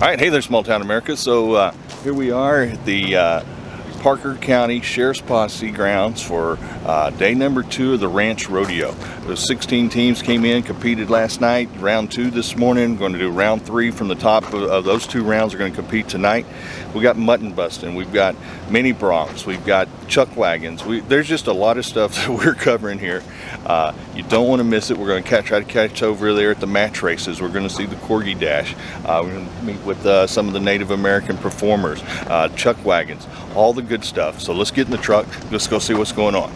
All right, hey there, small town America. So here we are at the Parker County Sheriff's Posse grounds for day number 2 of the Ranch Rodeo. Those 16 teams came in, competed last night, round 2 this morning. We're going to do round 3 from the top of those 2 rounds. We're going to compete tonight. We got Mutton Bustin, we've got mini Broncs, we've got chuck wagons. There's just a lot of stuff that we're covering here. You don't want to miss it. We're going to try to catch over there at the match races. We're going to see the Corgi dash. We're going to meet with some of the Native American performers, chuck wagons, all the good stuff. So let's get in the truck. Let's go see what's going on.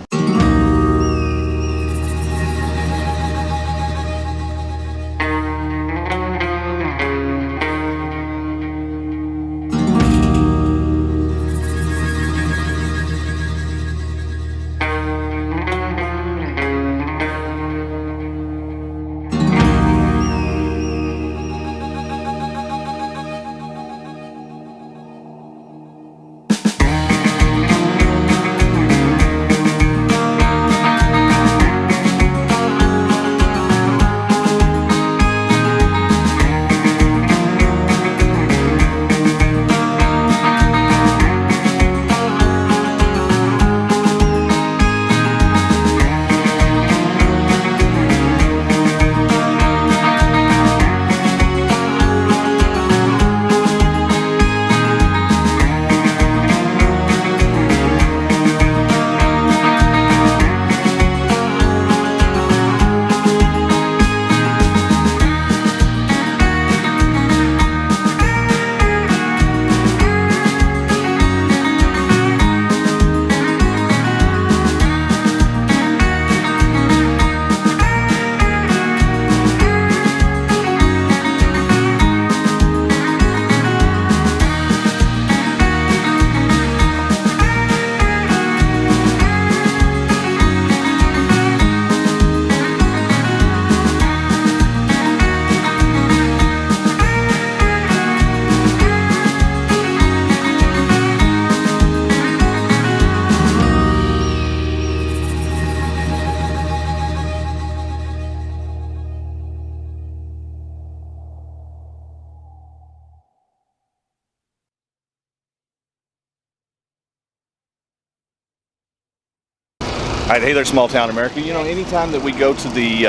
All right, hey there, small town America. You know, anytime that we go to the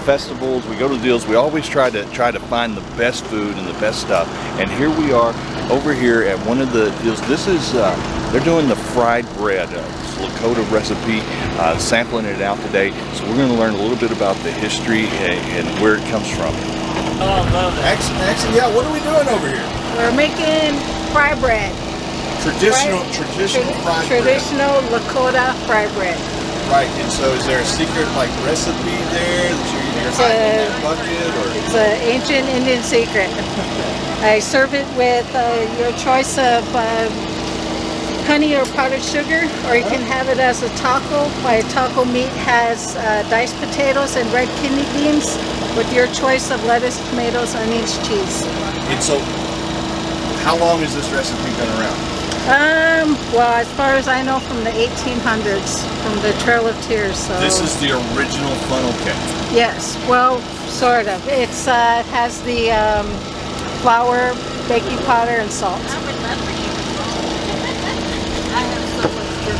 festivals, we go to deals, we always try to find the best food and the best stuff. And here we are over here at one of the deals. This is they're doing the fried bread, it's a Lakota recipe, sampling it out today. So we're going to learn a little bit about the history and where it comes from. Oh, love it. Excellent. Yeah, what are we doing over here? We're making fry bread. Traditional Lakota fry bread. Right, and so is there a secret recipe there that you're hiding in that bucket, or? It's an ancient Indian secret. I serve it with your choice of honey or powdered sugar, or you can have it as a taco. My taco meat has diced potatoes and red kidney beans with your choice of lettuce, tomatoes, onions, cheese. And so, how long has this recipe been around? Well, as far as I know, from the 1800s, from the Trail of Tears. So this is the original funnel cake. Yes, well, sort of. It has the flour, baking powder, and salt.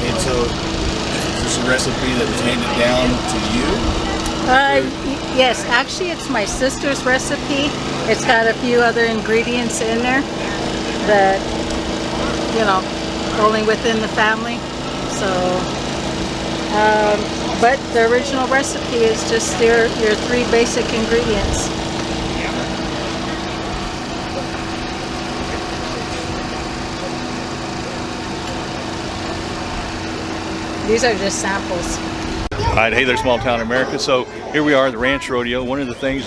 And so, is this a recipe that was handed down to you? Yes, actually, it's my sister's recipe. It's got a few other ingredients in there that, you know, only within the family. So, but the original recipe is just your 3 basic ingredients. These are just samples. All right, hey there, small town America. So here we are at the Ranch Rodeo. One of the things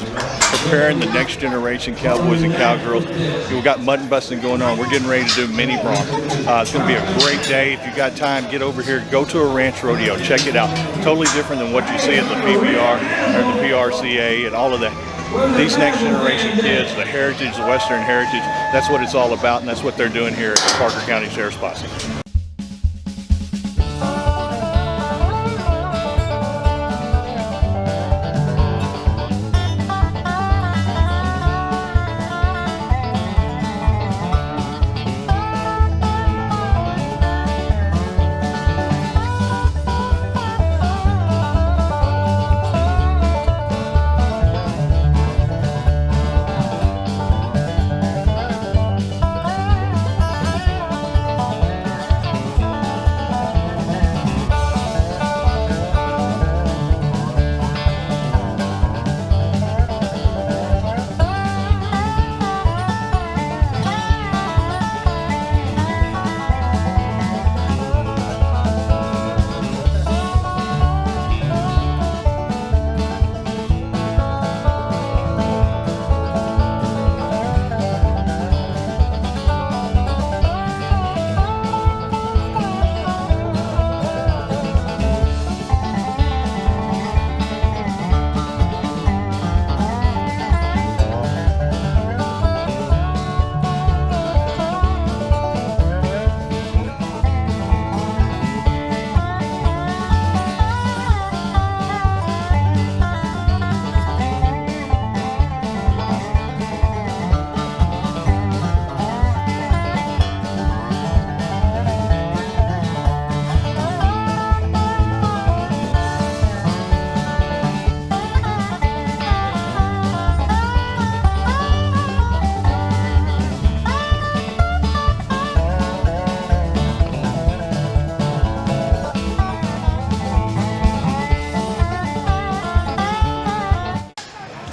preparing the next generation cowboys and cowgirls. We've got mutton busting going on. We're getting ready to do mini Bronc. It's going to be a great day. If you got time, get over here, go to a Ranch Rodeo, check it out. Totally different than what you see at the PBR or the PRCA and all of that. These next generation kids, the heritage, the Western heritage, that's what it's all about, and that's what they're doing here at the Parker County Sheriff's Posse.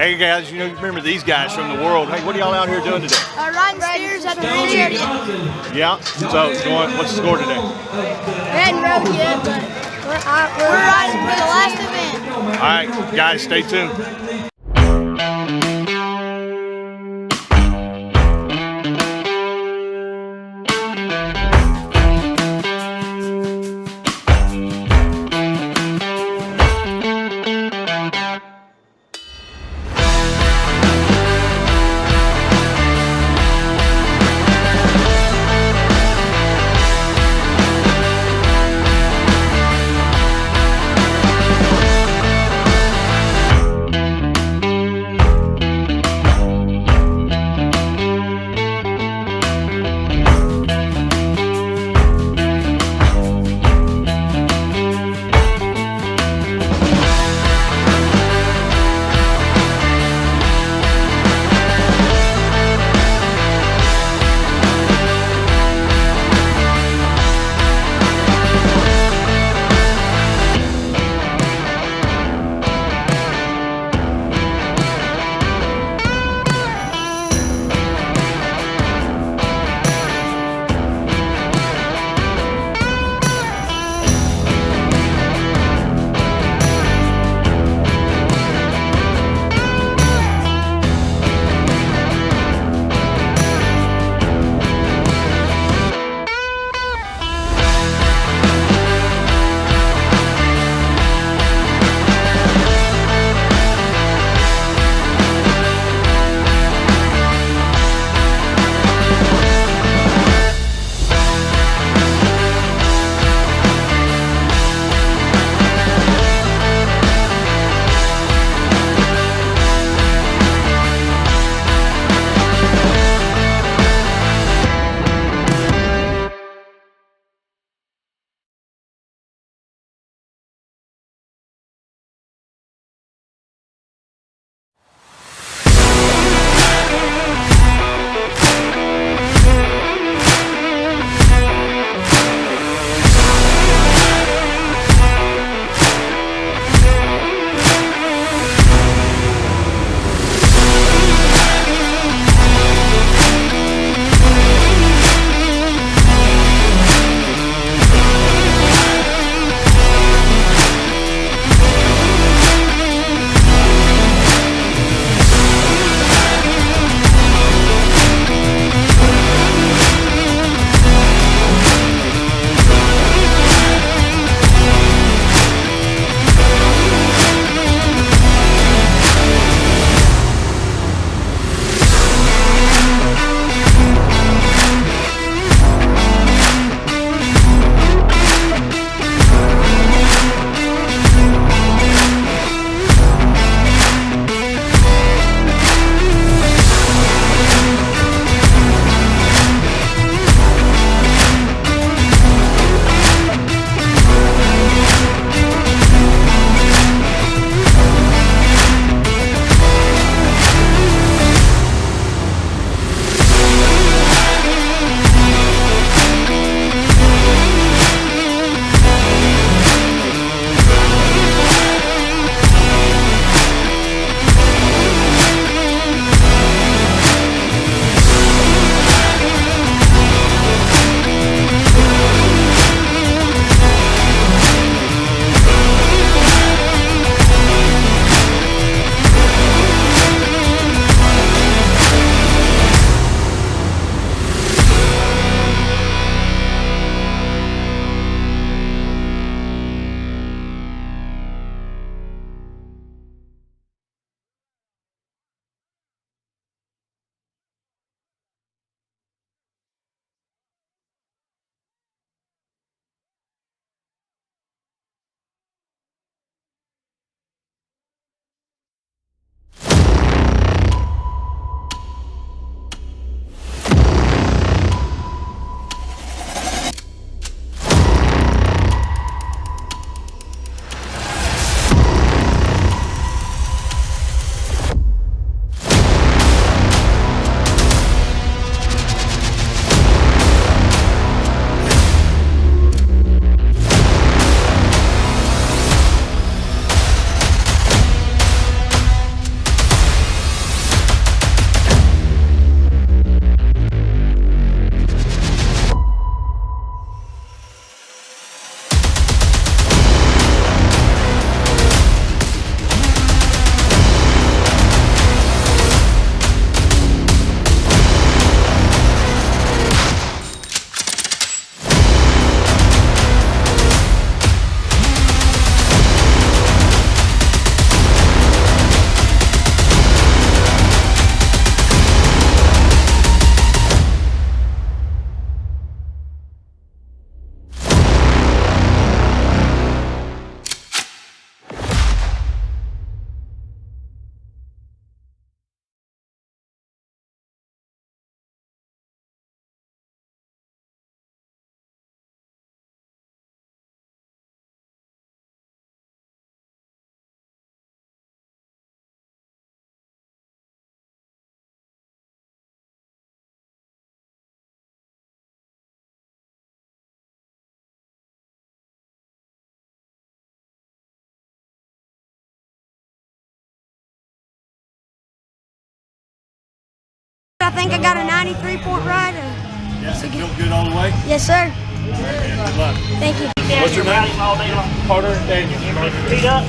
Hey guys, you know, remember these guys from the world. Hey, what are y'all out here doing today? Riding steers at the ranch rodeo. Yeah. So, what's the score today? We hadn't rode yet, but we're riding for the last event. All right, guys, stay tuned. think I got a 93-point rider. Yeah, so feel good all the way? Yes, sir. Good luck. Thank you. What's your name? Carter Daniel. Feet up.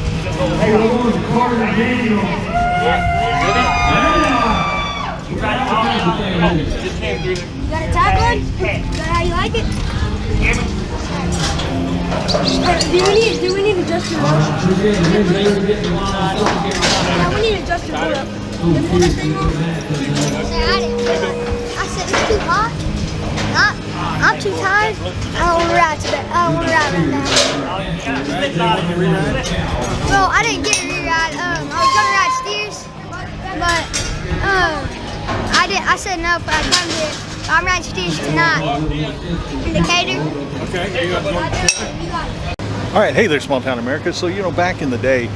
You got a tag on? Is that how you like it? Do we need to adjust your motion? Yeah, we need to adjust your board up. I said it's too hot. I'm too tired. I don't want to ride today. I don't want to ride right now. Well, I didn't get a re-ride. I was gonna ride steers, but I said no, but I come here. I'm riding steers tonight in Decatur. Okay. All right, hey there, small town America. So back in the day,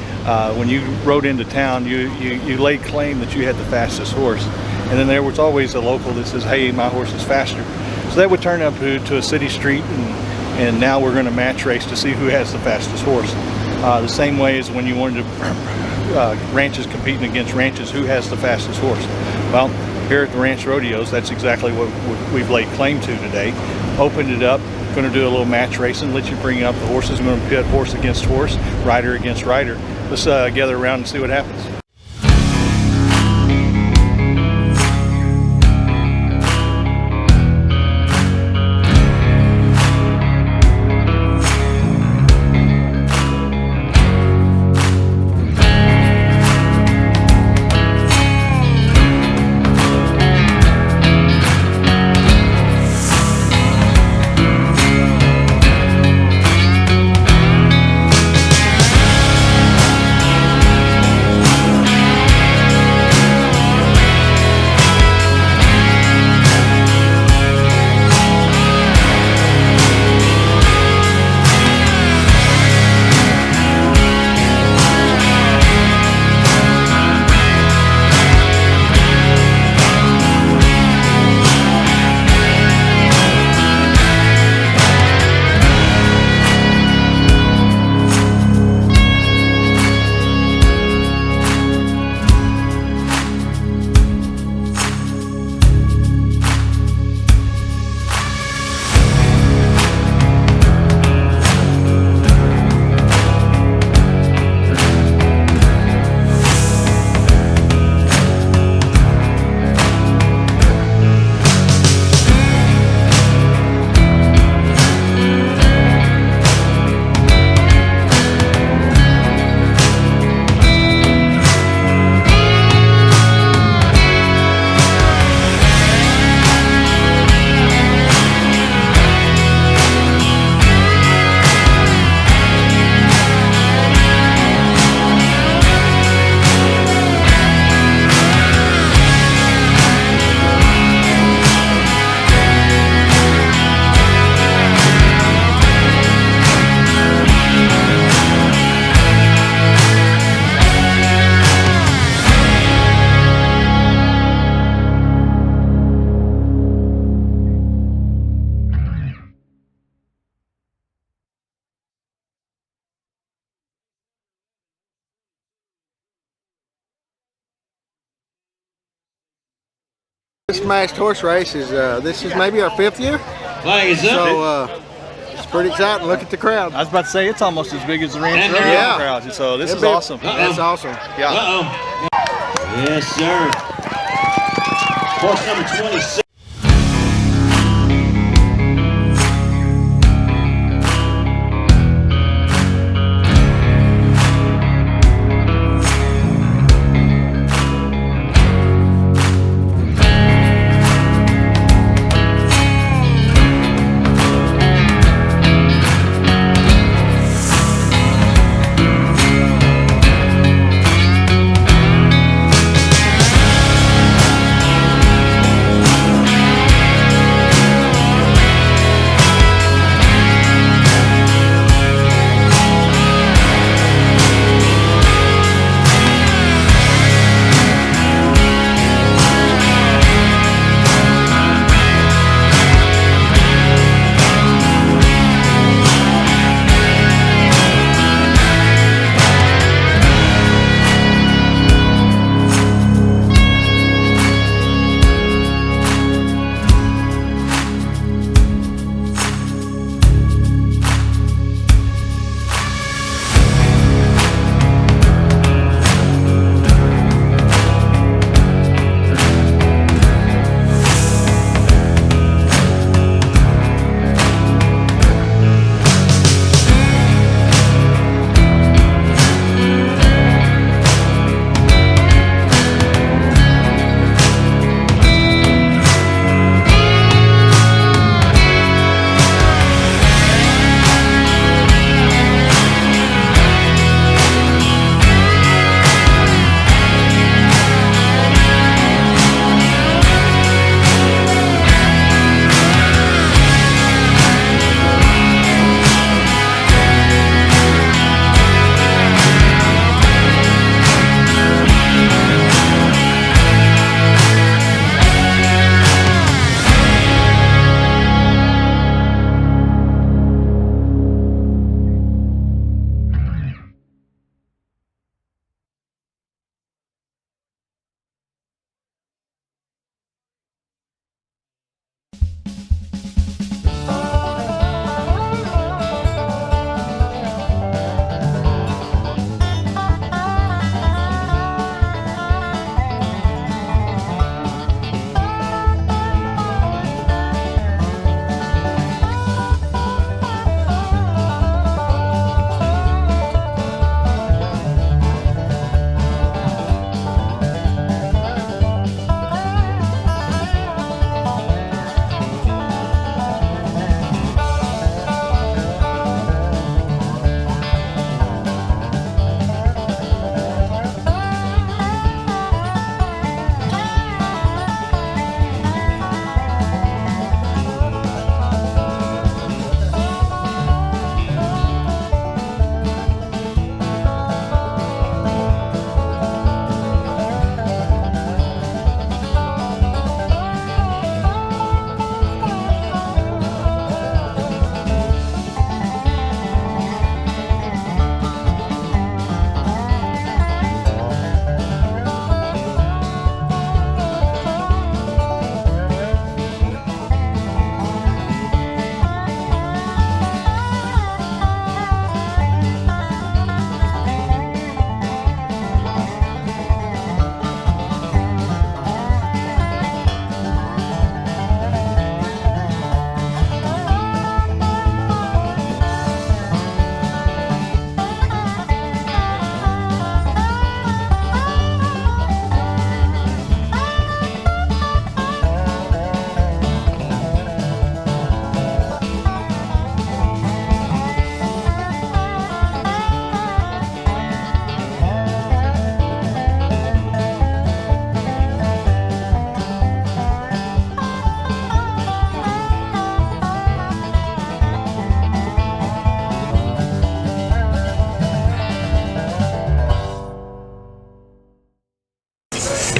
when you rode into town, you laid claim that you had the fastest horse, and then there was always a local that says, "Hey, my horse is faster." So that would turn up to a city street, and now we're going to match race to see who has the fastest horse. The same way as when you wanted to ranches competing against ranches, who has the fastest horse? Well, here at the Ranch Rodeos, that's exactly what we've laid claim to today. Opened it up, going to do a little match racing, let you bring up the horses. I'm going to pit horse against horse, rider against rider. Let's gather around and see what happens. This matched horse race is this is maybe our 5th year, Flag is up. so it's pretty exciting. Look at the crowd. I was about to say, it's almost as big as the Ranch Rodeo Yeah. crowd, so this It'll is be- awesome. That's awesome. Yeah. Uh-oh. Yes, sir. Horse number 26.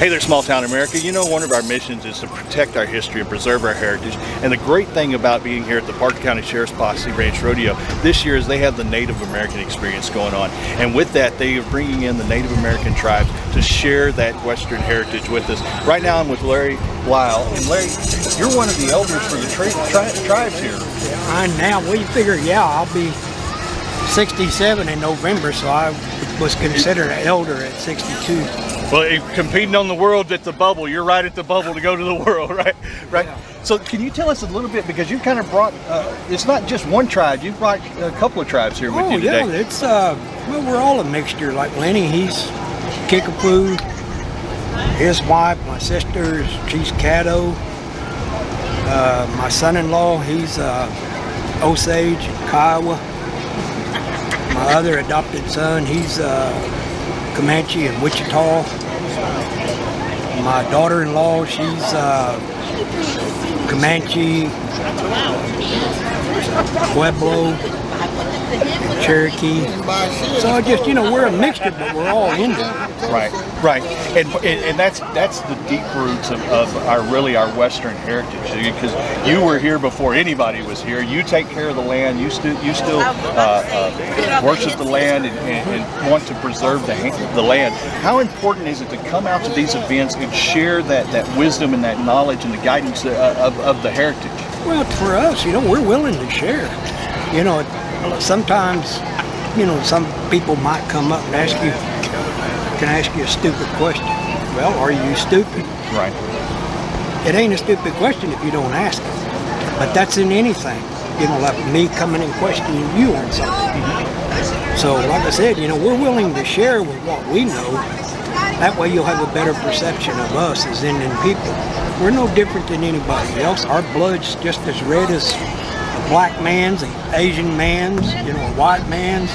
Hey there, small town America. You know, one of our missions is to protect our history and preserve our heritage. And the great thing about being here at the Parker County Sheriff's Posse Ranch Rodeo this year is they have the Native American experience going on. And with that, they are bringing in the Native American tribes to share that Western heritage with us. Right now, I'm with Larry Lyle. And Larry, you're one of the elders for the tribes here. Now, we figure, yeah, I'll be 67 in November, so I was considered an elder at 62. Well, competing on the world at the bubble, you're right at the bubble to go to the world, right? Right. Yeah. So can you tell us a little bit, because you kind of brought, it's not just one tribe, you've brought a couple of tribes here with you today. Oh, yeah, it's, well, we're all a mixture. Like Lenny, he's Kickapoo. His wife, my sister, she's Caddo. My son-in-law, he's Osage, Kiowa. My other adopted son, he's Comanche and Wichita. My daughter-in-law, she's Comanche, Pueblo, Cherokee. So just, you know, we're a mixture, but we're all Indian. Right, right, and that's the deep roots of our Western heritage. Because you were here before anybody was here. You take care of the land. You still worship the land and want to preserve the land. How important is it to come out to these events and share that wisdom and that knowledge and the guidance of the heritage? Well, for us, you know, we're willing to share. You know, sometimes, you know, some people might come up and ask you, can I ask you a stupid question? Well, are you stupid? Right. It ain't a stupid question if you don't ask it. But that's in anything. You know, like me coming and questioning you on something. So, like I said, you know, we're willing to share with what we know. That way you'll have a better perception of us as Indian people. We're no different than anybody else. Our blood's just as red as a black man's, an Asian man's, you know, a white man's,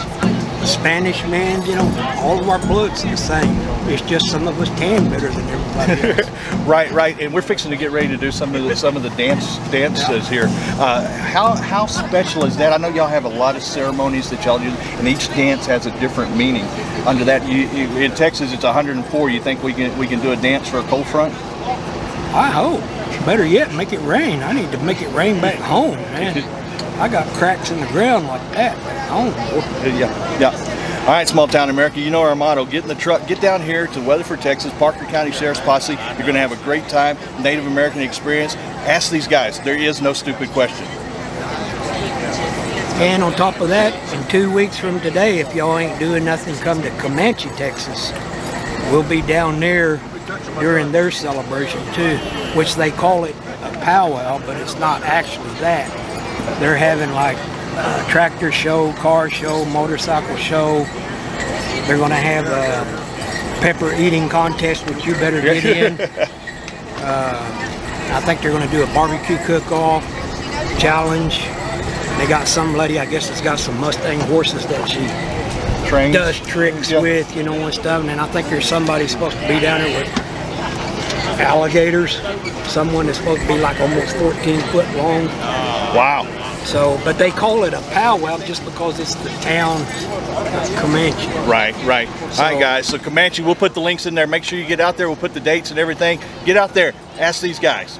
a Spanish man's, you know, all of our blood's the same. It's just some of us tan better than everybody else. Right, right. And we're fixing to get ready to do some of the dances here. How special is that? I know y'all have a lot of ceremonies that y'all do, and each dance has a different meaning. Under that, in Texas, it's 104. You think we can do a dance for a cold front? I hope. Better yet, make it rain. I need to make it rain back home, man. I got cracks in the ground like that back home. Yeah. All right, small town America, you know our motto. Get in the truck, get down here to Weatherford, Texas, Parker County Sheriff's Posse. You're going to have a great time, Native American experience. Ask these guys. There is no stupid question. And on top of that, in 2 weeks from today, if y'all ain't doing nothing, come to Comanche, Texas. We'll be down there during their celebration too, which they call it a powwow, but it's not actually that. They're having like a tractor show, car show, motorcycle show. They're going to have a pepper eating contest, which you better get in. I think they're going to do a barbecue cook-off challenge. They got some lady, I guess, that's got some Mustang horses that she does tricks with, you know, and stuff. And then I think there's somebody supposed to be down there with alligators. Someone that's supposed to be like almost 14 foot long. Wow. So, but they call it a powwow just because it's the town of Comanche. Right, right. So, all right, guys. So Comanche, we'll put the links in there. Make sure you get out there. We'll put the dates and everything. Get out there. Ask these guys.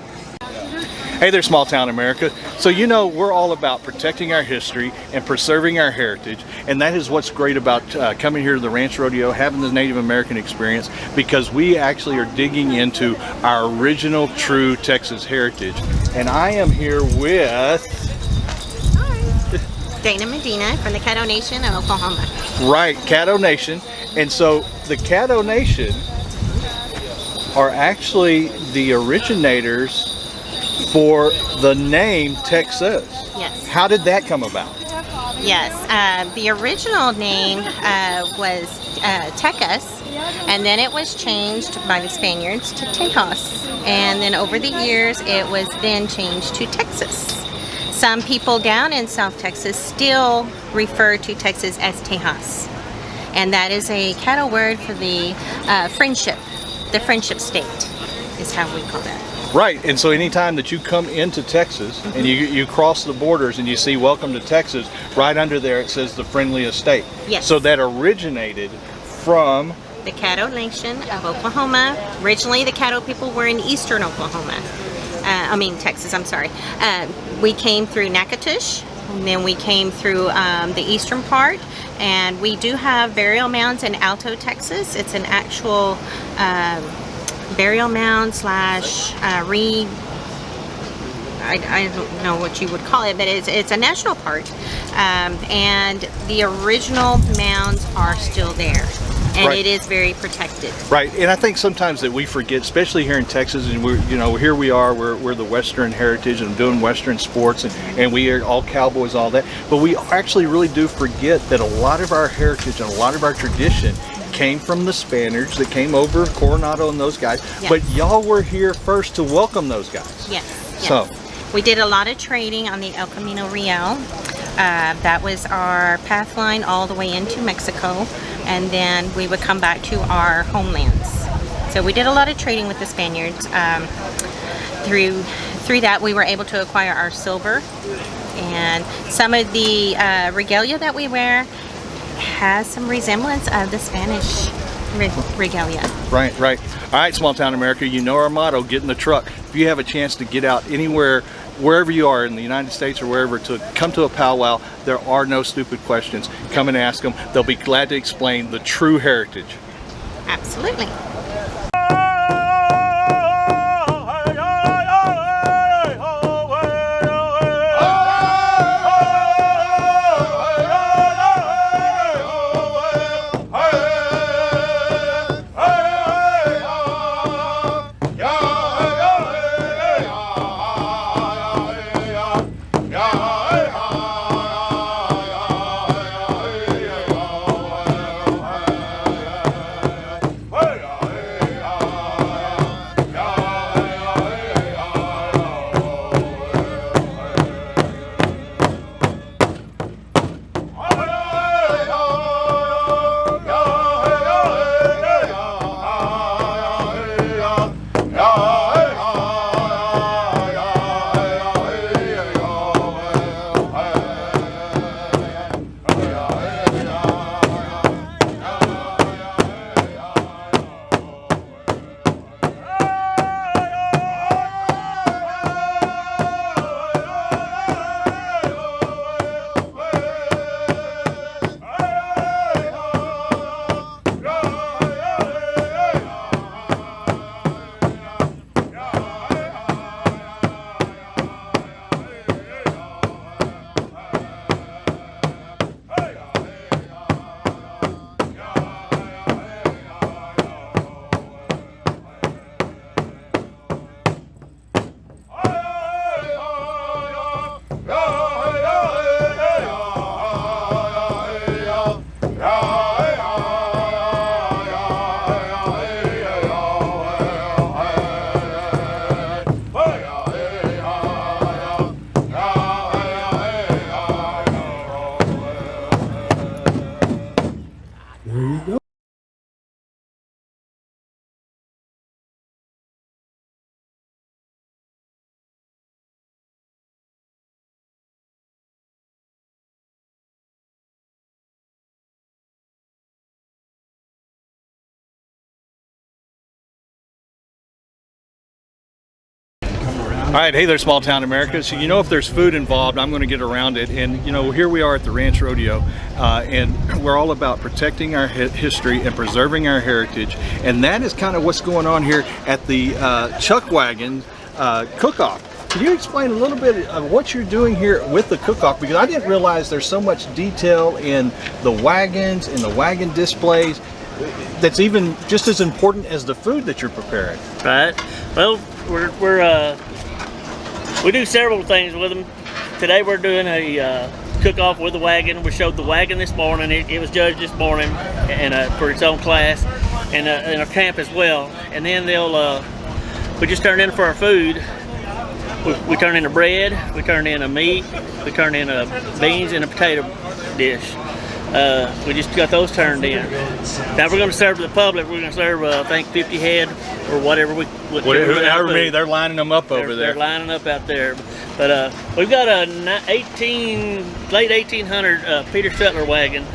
Hey there, small town America. So you know we're all about protecting our history and preserving our heritage, and that is what's great about coming here to the Ranch Rodeo, having the Native American experience, because we actually are digging into our original true Texas heritage. And I am here with Dana Medina from the Caddo Nation of Oklahoma. Right, Caddo Nation. And so the Caddo Nation are actually the originators for the name Texas. Yes. How did that come about? Yes. The original name was Tecas, and then it was changed by the Spaniards to Tejas. And then over the years, it was then changed to Texas. Some people down in South Texas still refer to Texas as Tejas. And that is a Caddo word for the friendship state is how we call that. Right, and so anytime that you come into Texas and you cross the borders and you see "Welcome to Texas," right under there it says the friendliest state. Yes. So that originated from the Caddo Nation of Oklahoma. Originally, the Caddo people were in eastern Oklahoma. Texas, I'm sorry. We came through Natchitoches, and then we came through the eastern part, and we do have burial mounds in Alto, Texas. It's an actual burial mound slash I don't know what you would call it, but it's a national park, and the original mounds are still there, and Right. it is very protected. Right, and I think sometimes that we forget, especially here in Texas, and here we are, we're the Western heritage and doing Western sports, and we are all cowboys, all that, but we actually really do forget that a lot of our heritage and a lot of our tradition came from the Spaniards that came over, Coronado and those guys, Yes. but y'all were here first to welcome those guys. Yes, yes. So, we did a lot of trading on the El Camino Real. That was our path line all the way into Mexico, and then we would come back to our homelands. So we did a lot of trading with the Spaniards. Through that, we were able to acquire our silver, and some of the regalia that we wear has some resemblance of the Spanish regalia. right. All right, small town America, you know our motto, get in the truck. If you have a chance to get out anywhere, wherever you are in the United States or wherever, to come to a powwow, there are no stupid questions. Come and ask them. They'll be glad to explain the true heritage. Absolutely. All right, hey there, small town America. So if there's food involved, I'm going to get around it. And here we are at the Ranch Rodeo, and we're all about protecting our history and preserving our heritage. And that is kind of what's going on here at the Chuck Wagon cook-off. Can you explain a little bit of what you're doing here with the cook-off? Because I didn't realize there's so much detail in the wagons and the wagon displays that's even just as important as the food that you're preparing. Right. Well, we do several things with them. Today we're doing a cook-off with the wagon. We showed the wagon this morning. It was judged this morning and for its own class, and in our camp as well. And then we just turn in for our food. We turn in a bread, we turn in a meat, we turn in a beans and a potato dish. We just got those turned in. Now we're going to serve to the public. We're going to serve, I think, 50 head or whatever. However many, they're lining them up over there. They're lining up out there. But we've got a late 1800 Peter Sutler wagon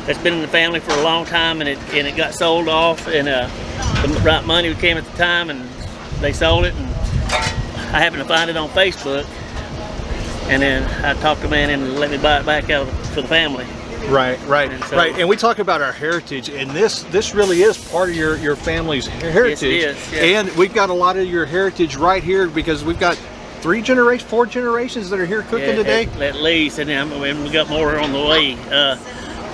that's been in the family for a long time, and it got sold off, and the right money came at the time, and they sold it, and I happened to find it on Facebook, and then I talked to the man and let me buy it back out for the family. Right, right, And so- right. And we talk about our heritage, and this really is part of your family's heritage. Yes, it is, yes. And we've got a lot of your heritage right here because we've got 4 generations that are here cooking today. At least, and then we got more on the way.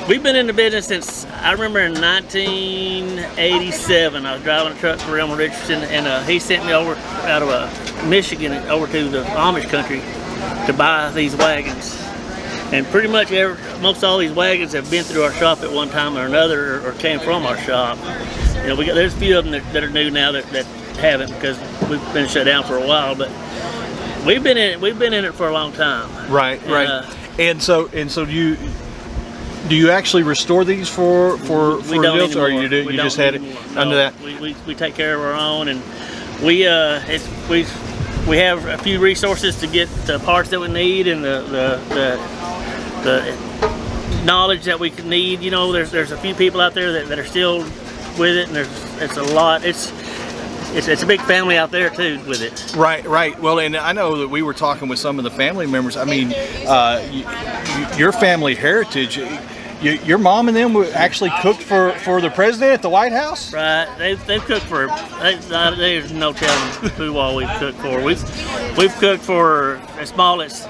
We've been in the business since, I remember in 1987, I was driving a truck for Elmer Richardson, and he sent me over out of Michigan over to the Amish country to buy these wagons. And pretty much most all these wagons have been through our shop at one time or another, or came from our shop. You know, there's a few of them that are new now that haven't, because we've been shut down for a while, but we've been in it for a long time. Right, right. And so do you actually restore these for We don't deals, or anymore. you do We you don't just had it anymore. under No, that? We take care of our own, and we have a few resources to get the parts that we need, and the knowledge that we need. You know, there's a few people out there that are still with it, and it's a lot. It's a big family out there too with it. Right, right. Well, and I know that we were talking with some of the family members. I mean, your family heritage. Your mom and them actually cooked for the president at the White House. Right, they've cooked for. There's no telling who all we've cooked for. We've cooked for as small as.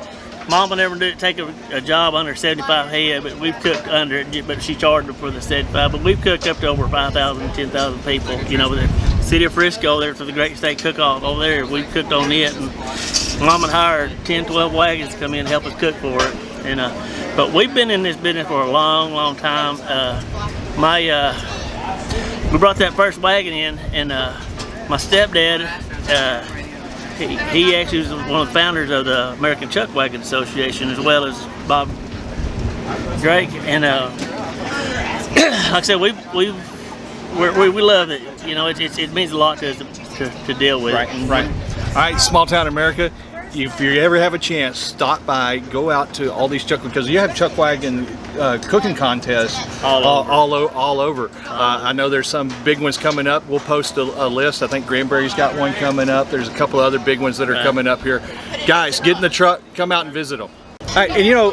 Mama never did take a job under 75 head, but we've cooked under it. But she charged them for the 75. But we've cooked up to over 5,000, 10,000 people. You know, the city of Frisco there for the Great State Cook-Off over there. We cooked on it, and Mama hired 10, 12 wagons to come in and help us cook for it. And but we've been in this business for a long, long time. We brought that first wagon in, and my stepdad. He actually was one of the founders of the American Chuck Wagon Association, as well as Bob Drake. And like I said, we love it. You know, it means a lot to us to deal with. Right, right. All right, small town America. If you ever have a chance, stop by, go out to all these chuck, because you have chuck wagon cooking contests all over. I know there's some big ones coming up. We'll post a list. I think Granbury's got one coming up. There's a couple other big ones that are coming up here. Guys, get in the truck, come out and visit them. All right, and you know,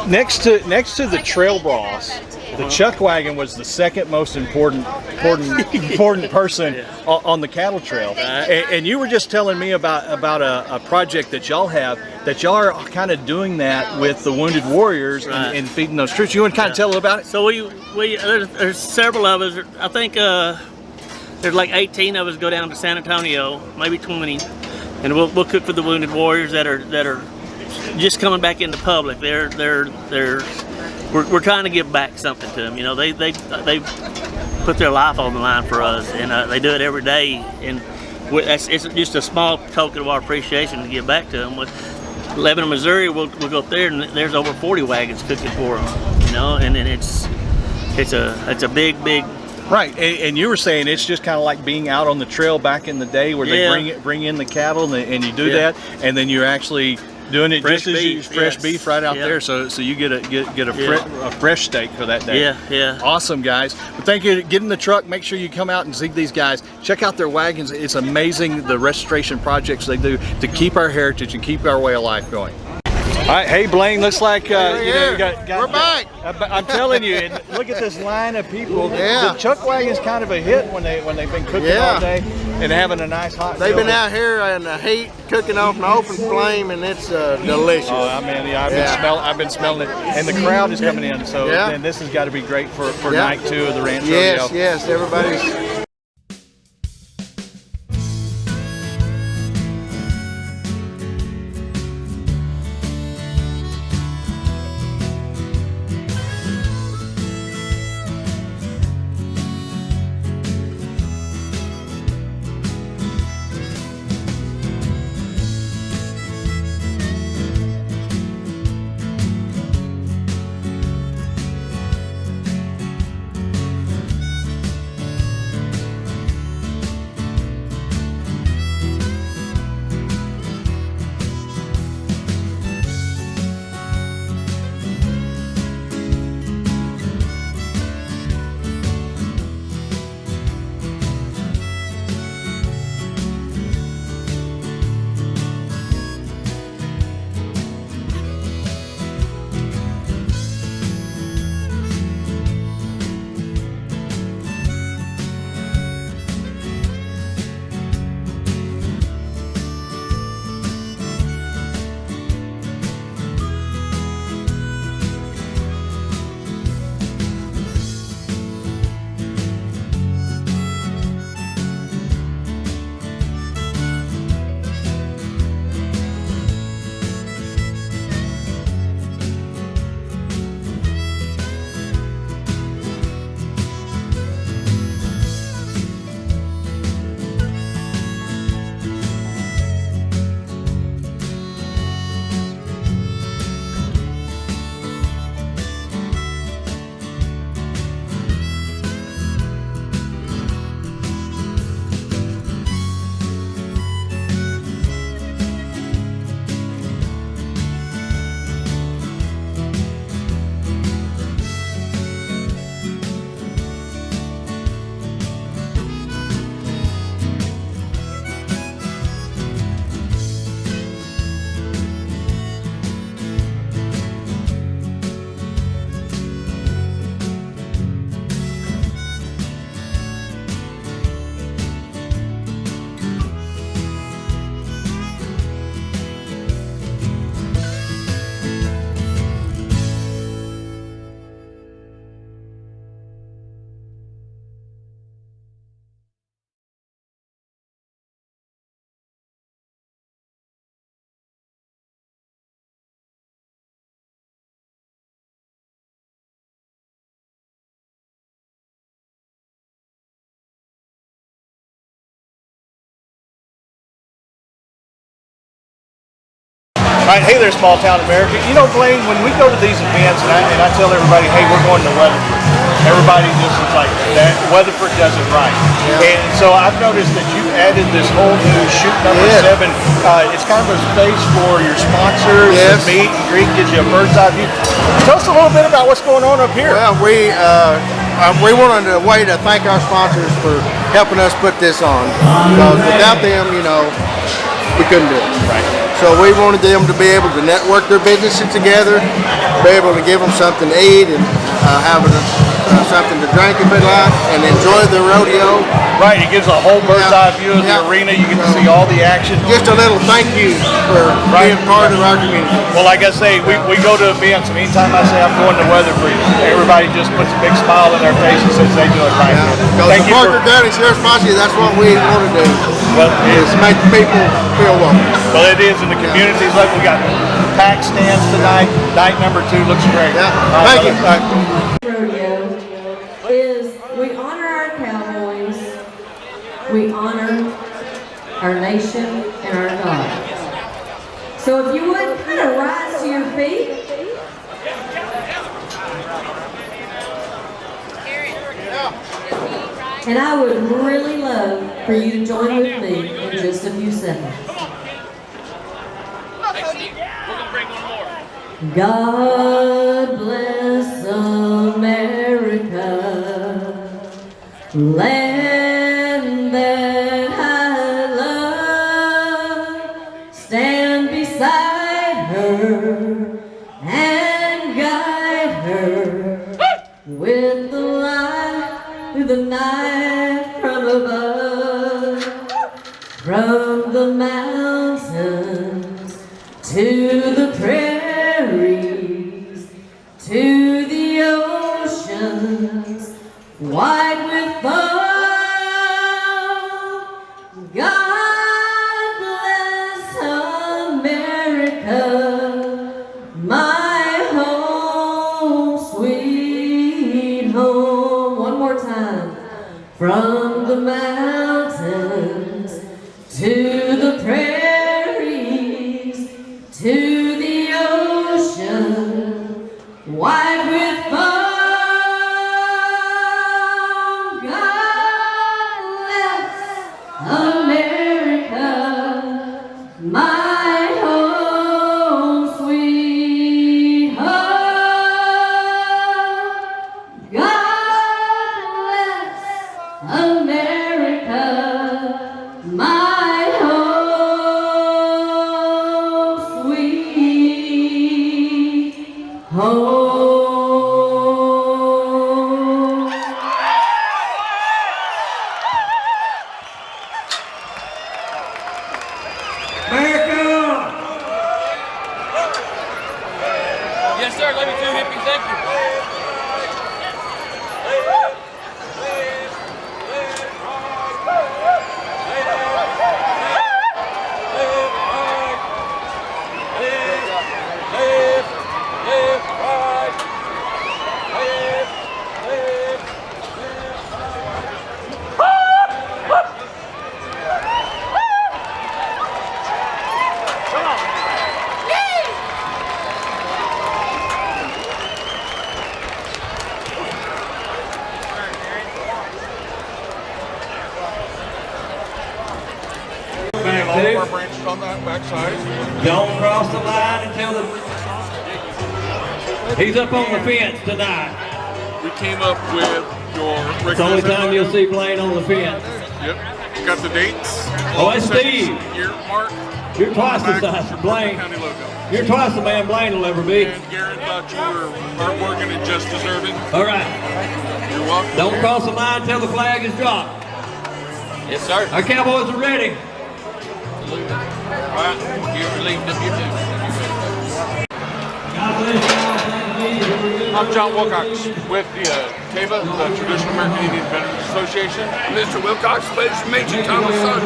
next to the trail boss, the chuck wagon was the second most important person on the cattle trail. And you were just telling me about a project that y'all have, that y'all are kind of doing that with the Wounded Warriors and feeding those troops. You want to kind of tell about it? So there's several of us. I think there's like 18 of us go down to San Antonio, maybe 20, and we'll cook for the Wounded Warriors that are just coming back into public. We're trying to give back something to them. You know, they put their life on the line for us, and they do it every day. And it's just a small token of our appreciation to give back to them. With Lebanon, Missouri, we'll go up there, and there's over 40 wagons cooking for them. You know, and then it's a big. Right, and you were saying it's just kind of like being out on the trail back in the day, where they bring in the cattle, and you do that, and then you're actually doing it Fresh just beef, as fresh yes. beef right out Yeah. there, so you get a fresh steak for that day. Yeah. Awesome, guys. But thank you. Get in the truck. Make sure you come out and see these guys. Check out their wagons. It's amazing the restoration projects they do to keep our heritage and keep our way of life going. All right, hey Blaine, looks like you got We're back. I'm telling you, and look at this line of people. Yeah. The chuck wagon's kind of a hit when they've been cooking all day and having a nice hot They've meal. been out here in the heat, cooking off an open flame, and it's delicious. Oh, I mean, I've been smelling it, and the crowd is coming in. So then this has got to be great for night 2 of the Ranch Rodeo. Yes, everybody's. All right, hey there, small town America. You know, Blaine, when we go to these events and I tell everybody, hey, we're going to Weatherford, everybody just is like, that Weatherford does it right. Yeah. And so I've noticed that you added this whole new shoot number 7. It's kind of a space for your sponsors, Yes. and meet and greet, gives you a bird's eye view. Tell us a little bit about what's going on up here. Well, we wanted a way to thank our sponsors for helping us put this on, because without them, you know, we couldn't do it. Right. So we wanted them to be able to network their businesses together, be able to give them something to eat and have something to drink if they like, and enjoy the rodeo. Right, it gives a whole bird's eye view of the arena. You get to see all the action. Just a little thank you for being part of our community. Well, like I say, we go to events, and anytime I say I'm going to Weatherford, everybody just puts a big smile on their face and says they do it right. Because Thank the you Parker County Sheriff's Posse, that's what we want to do, is make people feel welcome. Well, it is in the communities. Like we got pack stands tonight. Night number 2 looks great. Yeah. Right, Thank you. Rodeo is we honor our cowboys, we honor our nation and our God. So if you would kind of rise to your feet. And I would really love for you to join with me in just a few seconds. God bless America, land that I love. Stand beside her and guide her with the light through the night from above, from the mountains to the prairies, to the oceans, wide with foam. God bless America, my home, sweet home. One more time. From the mountains to the prairies, to the ocean, wide with foam. God bless America, my home, sweet home. God bless America, my home, sweet home. Yes, sir. Let me do hippie. Thank you. All our branches on that backside. Don't cross the line until he's up on the fence tonight. We came up with your It's the only time you'll see Blaine on the fence. Yep. Got the dates. Oh, it's Steve. Year mark. You're twice the size of Blaine. County logo. You're twice the man Blaine will ever be. And Garrett thought you were hardworking and just deserving. All right. You're welcome. Don't cross the line until the flag is dropped. Yes, sir. Our Cowboys are ready. All right. You relieved if you do. I'm John Wilcox with the TAVA, the Traditional American Indian Veterans Association. Mr. Wilcox, pleasure to meet you, Thomas son.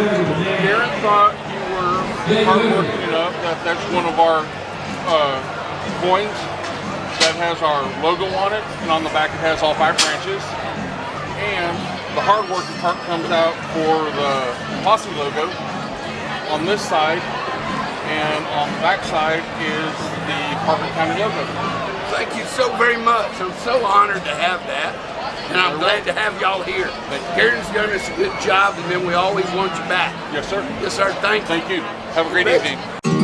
Garrett thought you were hardworking enough that that's one of our coins that has our logo on it, and on the back it has all 5 branches. And the hardworking part comes out for the posse logo. On this side and on the back side is the Parker County logo. Thank you so very much. I'm so honored to have that, and I'm glad to have y'all here. Karen's done us a good job, and then we always want you back. Yes, sir. Yes, sir. Thank you. Thank you. Have a great evening.